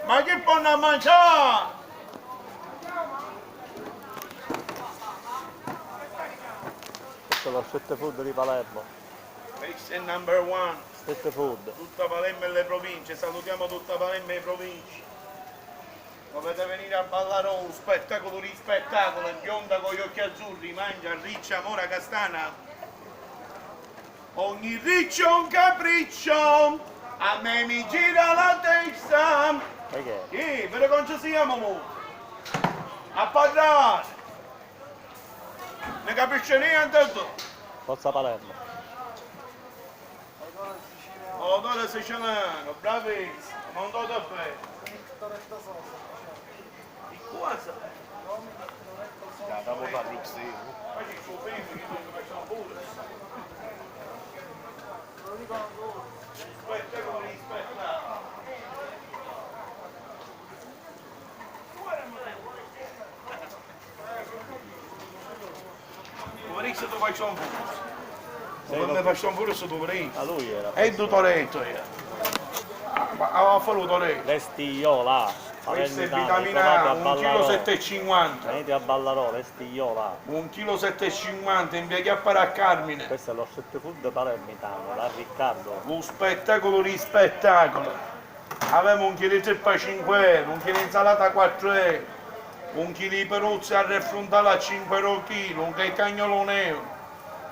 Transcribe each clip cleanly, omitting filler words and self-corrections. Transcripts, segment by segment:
Ma che fanno a mangiare? Questo è lo street food di Palermo. Questo è number one. Street food. Tutta Palermo e le province, salutiamo tutta Palermo e le province. Dovete venire a ballare un spettacolo di spettacolo, in bionda con gli occhi azzurri, mangia riccia, mora, castana. Ogni riccio è un capriccio, a me mi gira la testa. Perché? Sì, però non ci siamo mo. A parlare. Ne capisce niente tu? Forza Palermo. Odore siciliano, bravissimo, montato a bene. Di cosa? Andiamo a fare mixi. Poi il suo figlio, che non facciamo pure. Spettacolo di spettacolo. Poverissimo tu faccio un pure. Se mi faccio un pure su tu A lui era. è il tutoretto io. Aveva fatto il tutoretto. L'estiola. Questa è Palermitano, vitamina trovate a 1,7 kg. Venite a Ballarò, l'estiola. 1,7 kg in via Chiappara a Carmine. Questo è lo street food palermitano, da Riccardo. Lo spettacolo di spettacolo. Avevamo 1 kg di zeppa a 5 euro, 1 kg di insalata a 4 euro, 1 kg di peruzzi a refrontale a 5 euro al chilo, 1 kg di cagnolone euro,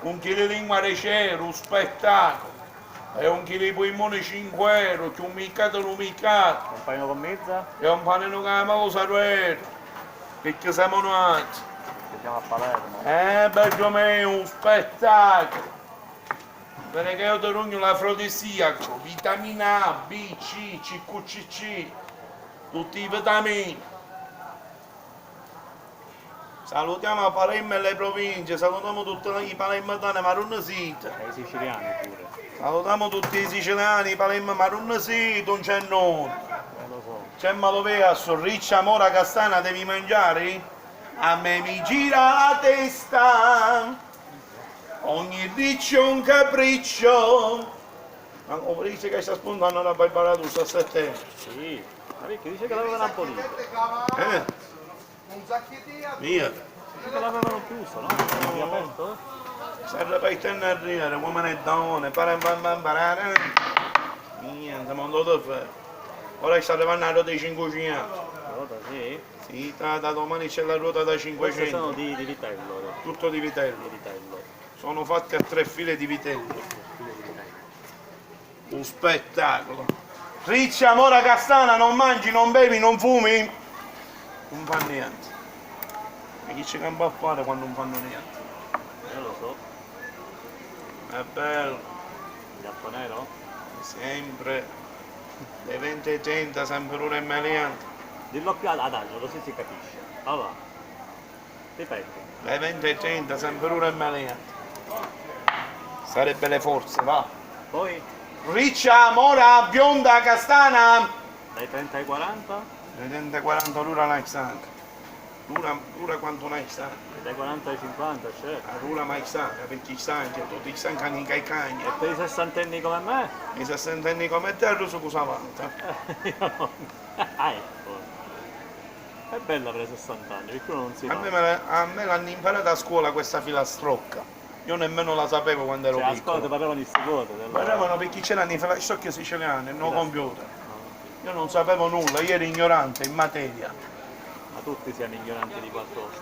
1 kg di lingua a 10 euro, un spettacolo. E 1 kg di polmone 5 euro, che un miccato non miccato. Un paio con mezza? E un panino che amavo 0 euro. Perché siamo nati. Che siamo a Palermo. Bello mio, un spettacolo. Perché io ti rugno l'afrodisiaco, vitamina A, B, C, CQCC, tutti i vitamini. Salutiamo a Palermo e le province, salutiamo tutti i palermitani Marun Sita. E i siciliani pure. Salutiamo tutti i siciliani, Palermo Marun Sita, non c'è nulla. Non lo so. C'è Malovea, Sorriccia, Mora, Castana, devi mangiare? A me mi gira la testa, ogni riccio è un capriccio. Ma ho visto che sta spuntando la barbaratus a settembre. Sì. Ma perché dice che l'avevano abolito? Via. Dice che l'avevano chiuso, no? L'hanno riaperto? Serve per tornare a ridere, uomini e donne, niente, mondo da fare. Ora sta arrivando la ruota di 500. Allora sì. Sì, da domani c'è la ruota da Queste 500. sono di vitello. Tutto di vitello. Di vitello. Sono fatti a 3 file di vitello. Un spettacolo. Riccia, mora, castana, non mangi, non bevi, non fumi. Non fa niente. E chi ci campa a fare quando non fanno niente? Io lo so. È bello. Il giapponero? Sempre. Le 20 e 30, sempre ora e meliante. Dillo più adagio, così si capisce. Allora. Ripeti. Le 20 e 30, sempre ora e meliante. Sarebbe le forze, va. Poi Riccia, mora, bionda, castana. dai 30 ai 40 Le 30 e 40 l'ora mai stanca. L'ora quanto mai stanca. e dai 40 ai 50 c'è. L'ora mai stanca, perché i stanchi, tutti i stanchi hanno i cagni. E per i sessantenni come me? I 60 anni come te, lo so cosa avanza. Io non. Ah, ecco. È bella per i 60 anni, perché uno non si A me l'hanno imparata a scuola questa filastrocca. Io nemmeno la sapevo quando ero cioè, a scuola ti piccolo. parlavano di sti cose. Parlavano perché c'erano i filastrocchi siciliani, no computer. No, Io non sapevo nulla, io ero ignorante in materia. ma tutti siamo ignoranti di qualcosa.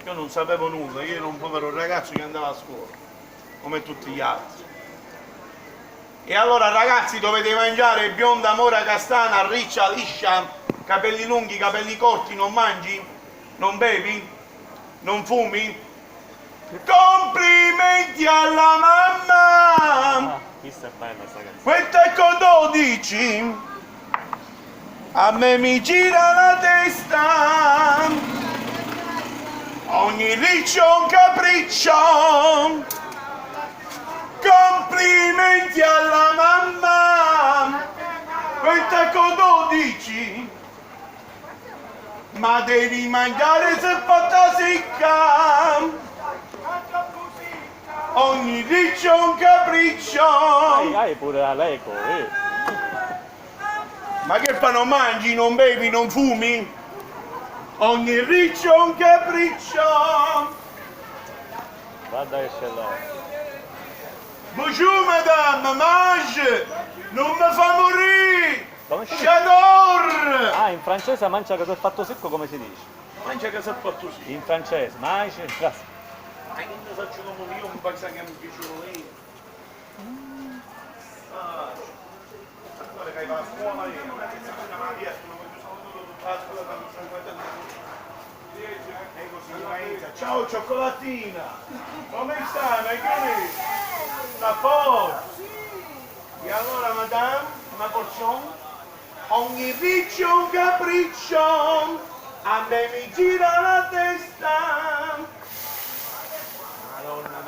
Io non sapevo nulla, io ero un povero ragazzo che andava a scuola, come tutti gli altri. E allora ragazzi dovete mangiare bionda, mora, castana, riccia, liscia, capelli lunghi, capelli corti, non mangi, non bevi, non fumi. Complimenti alla mamma! Ah, questa è bella sta canzone. Quanto è con 12? A me mi gira la testa, ogni riccio è un capriccio. Complimenti alla mamma, quanto è con 12? Ma devi mangiare se fatta secca. Ogni riccio è un capriccio. Hai pure l'eco, Ma che fa, non mangi, non bevi, non fumi? Ogni riccio è un capriccio. Guarda che c'è là. Bonjour madame, mange! Non mi fa morire! Come si dice? J'adore! Ah, in francese mangia che è fatto secco come si dice? Mangia che si è fatto sì. In francese, mangia in francese. Ma che ne faccio come io, un paese che mi piacciono io. Guarda che va a scuola io, non è che siamo una malattia, non voglio solo tutto a scuola per non fare e così Maisa. Ciao cioccolattina! Come stai, Michele? Sta a posto? E allora madame, una porzione? Ogni riccio è un capriccio, a me mi gira la testa.